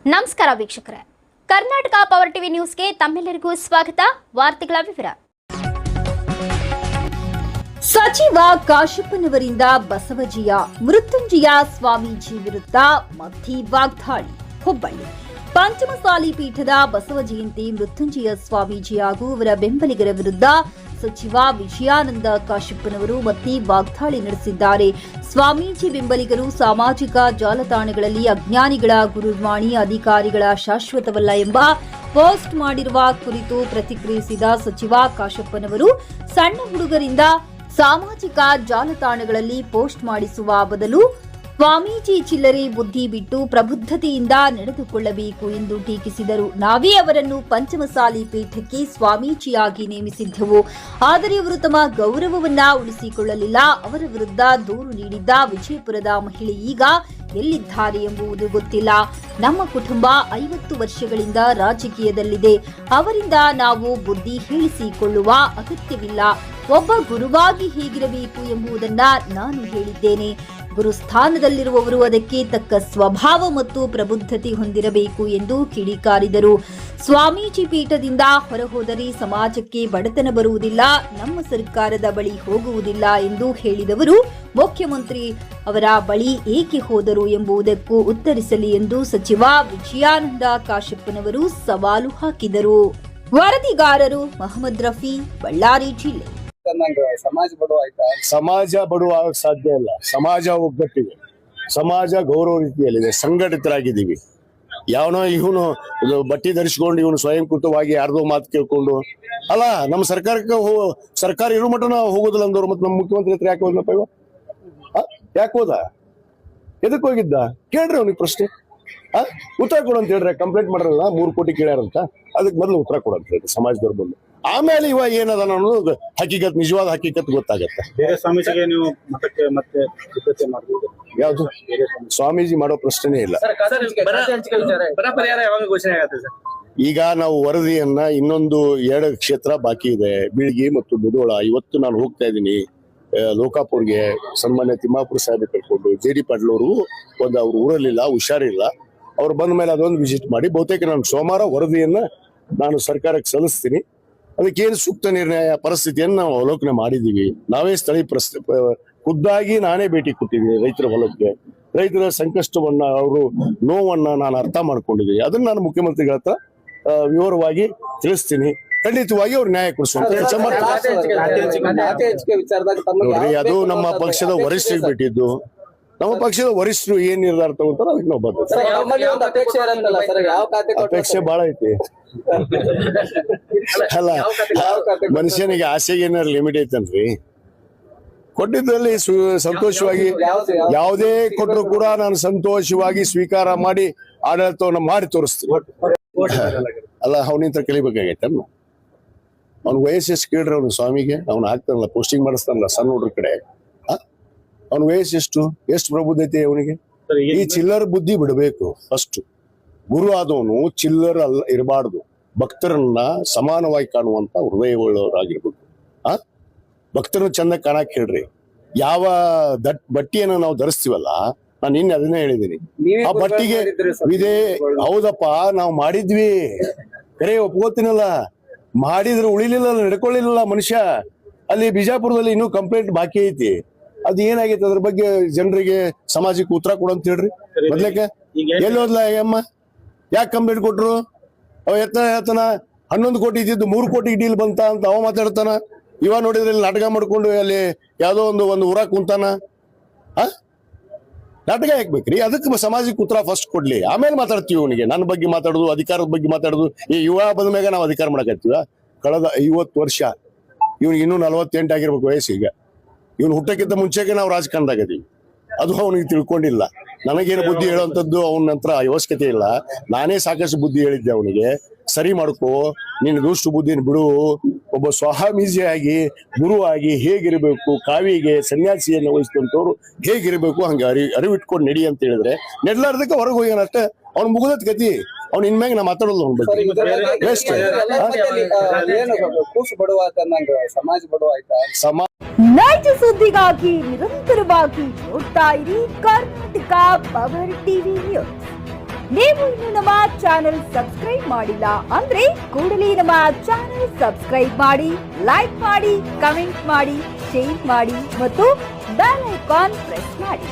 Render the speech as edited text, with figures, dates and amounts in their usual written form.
ನಮಸ್ಕಾರ ವೀಕ್ಷಕರೇ, Karnataka power TV ನ್ಯೂಸ್ಗೆ ತಮ್ಮೆಲ್ಲರಿಗೂ ಸ್ವಾಗತ. ವಾರ್ತೆಗಳ ವಿವರ. ಸಚಿವ ಕಾಶಪ್ಪನವರಿಂದ ಬಸವಜಿಯ ಮೃತ್ಯುಂಜಯ ಸ್ವಾಮೀಜಿ ವಿರುದ್ಧ ಮಧ್ಯೆ ವಾಗ್ದಾಳಿ. ಹುಬ್ಬಳ್ಳಿ ಪಂಚಮಸಾಲಿ ಪೀಠದ ಬಸವ ಜಯಂತಿ ಮೃತ್ಯುಂಜಯ ಸ್ವಾಮೀಜಿ ಹಾಗೂ ಅವರ ಬೆಂಬಲಿಗರ ವಿರುದ್ಧ ಸಚಿವ ವಿಜಯಾನಂದ ಕಾಶಪ್ಪನವರು ಮತ್ತೆ ವಾಗ್ದಾಳಿ ನಡೆಸಿದ್ದಾರೆ. ಸ್ವಾಮೀಜಿ ಬೆಂಬಲಿಗರು ಸಾಮಾಜಿಕ ಜಾಲತಾಣಗಳಲ್ಲಿ ಅಜ್ಞಾನಿಗಳ ಗುರುವಾಣಿ ಅಧಿಕಾರಿಗಳ ಶಾಶ್ವತವಲ್ಲ ಎಂಬ ಪೋಸ್ಟ್ ಮಾಡಿರುವ ಕುರಿತು ಪ್ರತಿಕ್ರಿಯಿಸಿದ ಸಚಿವ ಕಾಶಪ್ಪನವರು, ಸಣ್ಣ ಹುಡುಗರಿಂದ ಸಾಮಾಜಿಕ ಜಾಲತಾಣಗಳಲ್ಲಿ ಪೋಸ್ಟ್ ಮಾಡಿಸುವ ಬದಲು ಸ್ವಾಮೀಜಿ ಚಿಲ್ಲರೆ ಬುದ್ಧಿ ಬಿಟ್ಟು ಪ್ರಬುದ್ಧತೆಯಿಂದ ನಡೆದುಕೊಳ್ಳಬೇಕು ಎಂದು ಟೀಕಿಸಿದರು. ನಾವೇ ಅವರನ್ನು ಪಂಚಮಸಾಲಿ ಪೀಠಕ್ಕೆ ಸ್ವಾಮೀಜಿಯಾಗಿ ನೇಮಿಸಿದ್ದೆವು, ಆದರೆ ಅವರು ತಮ್ಮ ಗೌರವವನ್ನ ಉಳಿಸಿಕೊಳ್ಳಲಿಲ್ಲ. ಅವರ ವಿರುದ್ಧ ದೂರು ನೀಡಿದ್ದ ವಿಜಯಪುರದ ಮಹಿಳೆ ಈಗ ಎಲ್ಲಿದ್ದಾರೆ ಎಂಬುದು ಗೊತ್ತಿಲ್ಲ. ನಮ್ಮ ಕುಟುಂಬ 50 ವರ್ಷಗಳಿಂದ ರಾಜಕೀಯದಲ್ಲಿದೆ. ಅವರಿಂದ ನಾವು ಬುದ್ಧಿ ಹೇಳಿಸಿಕೊಳ್ಳುವ ಅಗತ್ಯವಿಲ್ಲ. ಒಬ್ಬ ಗುರುವಾಗಿ ಹೇಗಿರಬೇಕು ಎಂಬುದನ್ನ ನಾನು ಹೇಳಿದ್ದೇನೆ. ಗುರುಸ್ಥಾನದಲ್ಲಿರುವವರು ಅದಕ್ಕೆ ತಕ್ಕ ಸ್ವಭಾವ ಮತ್ತು ಪ್ರಬುದ್ಧತೆ ಹೊಂದಿರಬೇಕು ಎಂದು ಕಿಡಿಕಾರಿದರು. ಸ್ವಾಮೀಜಿ ಪೀಠದಿಂದ ಹೊರಹೋದರೆ ಸಮಾಜಕ್ಕೆ ಬಡತನ ಬರುವುದಿಲ್ಲ, ನಮ್ಮ ಸರ್ಕಾರದ ಬಳಿ ಹೋಗುವುದಿಲ್ಲ ಎಂದು ಹೇಳಿದವರು ಮುಖ್ಯಮಂತ್ರಿ ಅವರ ಬಳಿ ಏಕೆ ಹೋದರು ಎಂಬುದಕ್ಕೂ ಉತ್ತರಿಸಲಿ ಎಂದು ಸಚಿವ ವಿಜಯಾನಂದ ಕಾಶಪ್ಪನವರು ಸವಾಲು ಹಾಕಿದರು. ವರದಿಗಾರರು ಮಹಮ್ಮದ್ ರಫಿ, ಬಳ್ಳಾರಿ ಜಿಲ್ಲೆ. ಸಮಾಜ ಬಡವ ಆಗಕ್ಕೆ ಸಾಧ್ಯ ಇಲ್ಲ. ಸಮಾಜ ಒಗ್ಗಟ್ಟಿದೆ, ಸಮಾಜ ಗೌರವ ರೀತಿಯಲ್ಲಿದೆ, ಸಂಘಟಿತರಾಗಿದ್ದೀವಿ. ಯಾವನೋ ಇವನು ಬಟ್ಟೆ ಧರಿಸಿಕೊಂಡು ಇವನು ಸ್ವಯಂಕೃತವಾಗಿ ಯಾರ್ದೋ ಮಾತು ಕೇಳ್ಕೊಂಡು ಅಲ್ಲ, ನಮ್ಮ ಸರ್ಕಾರಕ್ಕೆ ಸರ್ಕಾರ ಇರೋ ಮಟ್ಟನ ಹೋಗೋದಿಲ್ಲ ಅಂದವ್ರು. ಮತ್ತೆ ನಮ್ಮ ಮುಖ್ಯಮಂತ್ರಿ ಹತ್ರ ಯಾಕೆ ಹೋದ್ನಪ್ಪ ಇವ? ಯಾಕೆ ಹೋದ? ಎದಕ್ ಹೋಗಿದ್ದ? ಕೇಳ್ರಿ ಅವ್ನಿಗೆ ಪ್ರಶ್ನೆ. ಉತ್ತರ ಕೊಡು ಅಂತ ಹೇಳ್ರಿ. ಕಂಪ್ಲೇಂಟ್ ಮಾಡ್ರಲ್ಲ 3 ಕೋಟಿ ಕೇಳ್ಯಾರಂತ, ಅದಕ್ಕೆ ಮೊದಲು ಉತ್ತರ ಕೊಡು ಅಂತ ಹೇಳ್ರಿ ಸಮಾಜದವ್ರ ಬಂದು. ಆಮೇಲೆ ಇವ ಏನದ ಅನ್ನೋದು ಹಕೀಕತ್, ನಿಜವಾದ ಹಕೀಕತ್ ಗೊತ್ತಾಗತ್ತೆ. ಯಾವ್ದು ಸ್ವಾಮೀಜಿ ಮಾಡೋ ಪ್ರಶ್ನೆನೇ ಇಲ್ಲ. ಈಗ ನಾವು ವರದಿಯನ್ನ ಇನ್ನೊಂದು 2 ಕ್ಷೇತ್ರ ಬಾಕಿ ಇದೆ, ಬೀಳ್ಗಿ ಮತ್ತು ಮುಧೋಳ. ಇವತ್ತು ನಾನು ಹೋಗ್ತಾ ಇದ್ದೀನಿ ಲೋಕಾಪುರ್ಗೆ. ಸನ್ಮಾನ್ಯ ತಿಮ್ಮಾಪುರ ಸಾಹೇಬ್ ಕರ್ಕೊಂಡು JD ಪಾಟೀಲ್ ಅವರು ಅವ್ರ ಊರಲ್ಲಿಲ್ಲ, ಹುಷಾರಿಲ್ಲ. ಅವ್ರು ಬಂದ ಮೇಲೆ ಅದೊಂದು ವಿಸಿಟ್ ಮಾಡಿ ಬಹುತೇಕ ನಾನು ಸೋಮವಾರ ವರದಿಯನ್ನ ನಾನು ಸರ್ಕಾರಕ್ಕೆ ಸಲ್ಲಿಸ್ತೀನಿ. ಅದಕ್ಕೇನು ಸೂಕ್ತ ನಿರ್ಣಯ ಪರಿಸ್ಥಿತಿಯನ್ನು ನಾವು ಅವಲೋಕನೆ ಮಾಡಿದೀವಿ. ನಾವೇ ಸ್ಥಳೀಯ ಖುದ್ದಾಗಿ ನಾನೇ ಭೇಟಿ ಕೊಟ್ಟಿದ್ದೀನಿ ರೈತರ ಹೊಲಕ್ಕೆ. ರೈತರ ಸಂಕಷ್ಟವನ್ನ, ಅವರು ನೋವನ್ನ ನಾನು ಅರ್ಥ ಮಾಡ್ಕೊಂಡಿದ್ದೀನಿ. ಅದನ್ನ ನಾನು ಮುಖ್ಯಮಂತ್ರಿಗಳ ಹತ್ರ ವಿವರವಾಗಿ ತಿಳಿಸ್ತೀನಿ. ಖಂಡಿತವಾಗಿ ಅವ್ರು ನ್ಯಾಯ ಕೊಡಿಸುವಂತ ಕೆಲಸ ಮಾಡ್ತಾರೆ. ನೋಡ್ರಿ, ಅದು ನಮ್ಮ ಪಕ್ಷದ ವರಿಷ್ಠರಿಗೆ ಬಿಟ್ಟಿದ್ದು. ನಮ್ಮ ಪಕ್ಷದ ವರಿಷ್ಠರು ಏನ್ ನಿರ್ಧಾರ ತಗೋತಾರೋ ಅದಕ್ಕೆ ನಾವು ಬರ್ತೇವೆ. ಅಪೇಕ್ಷೆ ಬಹಳ ಐತಿ ಅಲ್ಲ, ಮನುಷ್ಯನಿಗೆ ಆಸೆಗೆ ಏನಾದ್ರು ಲಿಮಿಟ್ ಐತನ್ರಿ? ಕೊಟ್ಟಿದ್ದಲ್ಲಿ ಸಂತೋಷವಾಗಿ ಯಾವುದೇ ಕೊಟ್ಟರು ಕೂಡ ನಾನು ಸಂತೋಷವಾಗಿ ಸ್ವೀಕಾರ ಮಾಡಿ ಆಡಳಿತವನ್ನ ಮಾಡಿ ತೋರಿಸ್ತೀನಿ. ಅಲ್ಲ, ಅವನಿಂದ ಕಲಿಬೇಕಾಗೈತೆ. ಅವ್ನ ವಯಸ್ಸು ಎಷ್ಟು ಕೇಳ್ರಿ? ಅವ್ನು ಸ್ವಾಮಿಗೆ ಅವ್ನು ಹಾಕ್ತಾನಲ್ಲ, ಪೋಸ್ಟಿಂಗ್ ಮಾಡಿಸ್ತಾನಲ್ಲ ಸಣ್ಣ ಹುಡ್ರ ಕಡೆ. ಅವ್ನ ವಯಸ್ಸು ಎಷ್ಟು ಪ್ರಬುದ್ಧತೆ ಅವನಿಗೆ? ಈ ಚಿಲ್ಲರ್ ಬುದ್ಧಿ ಬಿಡಬೇಕು. ಫಸ್ಟ್ ಗುರು ಆದವನು ಚಿಲ್ಲರ್ ಅಲ್ಲ ಇರಬಾರ್ದು. ಭಕ್ತರನ್ನ ಸಮಾನವಾಗಿ ಕಾಣುವಂತ ಹೃದಯವುಳ್ಳವರಾಗಿರ್ಬೇಕು. ಭಕ್ತರನ್ನ ಚಂದ ಕಾಣಕ್ ಹೇಳ್ರಿ. ಯಾವ ಬಟ್ಟೆಯನ್ನ ನಾವು ಧರಿಸ್ತೀವಲ್ಲ, ನಾನು ನಿನ್ನೆ ಅದನ್ನೇ ಹೇಳಿದ್ದೀನಿ. ಆ ಬಟ್ಟಿಗೆ ಇದೇ ಹೌದಪ್ಪ, ನಾವು ಮಾಡಿದ್ವಿ ಕರೆ, ಒಪ್ಕೋತೀನಲ್ಲ. ಮಾಡಿದ್ರೆ ಉಳಿಲಿಲ್ಲ, ನಡ್ಕೊಳ್ಳಿಲ್ಲ ಮನುಷ್ಯ. ಅಲ್ಲಿ ಬಿಜಾಪುರದಲ್ಲಿ ಇನ್ನೂ ಕಂಪ್ಲೇಂಟ್ ಬಾಕಿ ಐತಿ. ಅದ್ ಏನಾಗೈತೆ ಅದ್ರ ಬಗ್ಗೆ ಜನರಿಗೆ, ಸಮಾಜಕ್ಕೆ ಉತ್ತರ ಕೊಡಂತ ಹೇಳ್ರಿ. ಮೊದ್ಲಕ್ಕೆ ಎಲ್ಲಿ ಹೋದ್ಲ ಅಮ್ಮ? ಯಾಕೆ ಕಂಪ್ಲೇಂಟ್ ಕೊಟ್ರು? ಅವ ಹೇಳ್ತಾನ 11 ಕೋಟಿ ಇದ್ದಿದ್ದು 3 ಕೋಟಿ ಡೀಲ್ ಬಂತ ಅಂತ ಅವ ಮಾತಾಡ್ತಾನ. ಇವ ನೋಡಿದ್ರೆ ಇಲ್ಲಿ ನಾಟಕ ಮಾಡ್ಕೊಂಡು ಅಲ್ಲಿ ಯಾವ್ದೋ ಒಂದು ಊರಾಗ ಕುಂತಾನ. ನಾಟಕ ಯಾಕೆ ಬೇಕ್ರಿ? ಅದಕ್ಕೆ ಸಮಾಜಕ್ಕೆ ಉತ್ತರ ಫಸ್ಟ್ ಕೊಡ್ಲಿ, ಆಮೇಲೆ ಮಾತಾಡ್ತೀವಿ. ಅವನಿಗೆ ನನ್ನ ಬಗ್ಗೆ ಮಾತಾಡುದು, ಅಧಿಕಾರದ ಬಗ್ಗೆ ಮಾತಾಡುದು. ಈ ಯುವ ಬಂದ ಮ್ಯಾಗ ನಾವು ಅಧಿಕಾರ ಮಾಡಕತ್ತೀವ. ಕಳೆದ 50 ವರ್ಷ, ಇವ್ನಿಗೆ ಇನ್ನೂ 48 ಆಗಿರ್ಬೇಕು ವಯಸ್ಸು. ಈಗ ಇವ್ನು ಹುಟ್ಟಕ್ಕಿಂತ ಮುಂಚೆಗೆ ನಾವು ರಾಜಕಾರಣದಾಗದೀವಿ. ಅದು ಅವನಿಗೆ ತಿಳ್ಕೊಂಡಿಲ್ಲ. ನನಗೇನು ಬುದ್ಧಿ ಹೇಳುವಂಥದ್ದು ಅವನ ನಂತರ ಅವಶ್ಯಕತೆ ಇಲ್ಲ. ನಾನೇ ಸಾಕಷ್ಟು ಬುದ್ಧಿ ಹೇಳಿದ್ದೆ ಅವನಿಗೆ. ಸರಿ ಮಾಡ್ಕೋ, ನಿನ್ನ ದುಷ್ಟು ಬುದ್ಧಿನ ಬಿಡು. ಒಬ್ಬ ಸ್ವಾಮೀಜಿಯಾಗಿ ಗುರುವಾಗಿ ಹೇಗಿರಬೇಕು, ಕಾವಿಗೆ ಸನ್ಯಾಸಿಯನ್ನು ವಹಿಸಿದಂಥವ್ರು ಹೇಗಿರಬೇಕು ಹಂಗೆ ಅರಿವಿಟ್ಕೊಂಡು ನಡಿ ಅಂತ ಹೇಳಿದ್ರೆ ನೆಡ್ಲಾರ್ದಕ್ಕೆ ಹೊರಗೆ ಹೋಗ್ಯಾನಷ್ಟೇ. ಅವ್ನು ಮುಗಿದತ್ ಗತಿ. ಅವ್ನು ಇನ್ಮ್ಯಾಗ ನಾ ಮಾತಾಡೋದು ಅವ್ನ ಬಗ್ಗೆ Best. ಏನು ಕೂಸು ಬಡವ ನಂಗೆ ಸಮಾಜ ಬಡವ ಆಯ್ತಾ? ಸಮಾಜ ನೈಜ ಸುದ್ದಿಗಾಗಿ ನಿರಂತರವಾಗಿ ನೋಡ್ತಾ ಇರಿ ಕರ್ನಾಟಕ ಪವರ್ ಟಿವಿ ನ್ಯೂಸ್. ನೀವು ಇನ್ನು ನಮ್ಮ ಚಾನೆಲ್ ಸಬ್ಸ್ಕ್ರೈಬ್ ಮಾಡಿಲ್ಲ ಅಂದ್ರೆ ಕೂಡಲೇ ನಮ್ಮ ಚಾನೆಲ್ ಸಬ್ಸ್ಕ್ರೈಬ್ ಮಾಡಿ, ಲೈಕ್ ಮಾಡಿ, ಕಮೆಂಟ್ ಮಾಡಿ, ಶೇರ್ ಮಾಡಿ ಮತ್ತು ಬೆಲ್ ಐಕಾನ್ ಪ್ರೆಸ್ ಮಾಡಿ.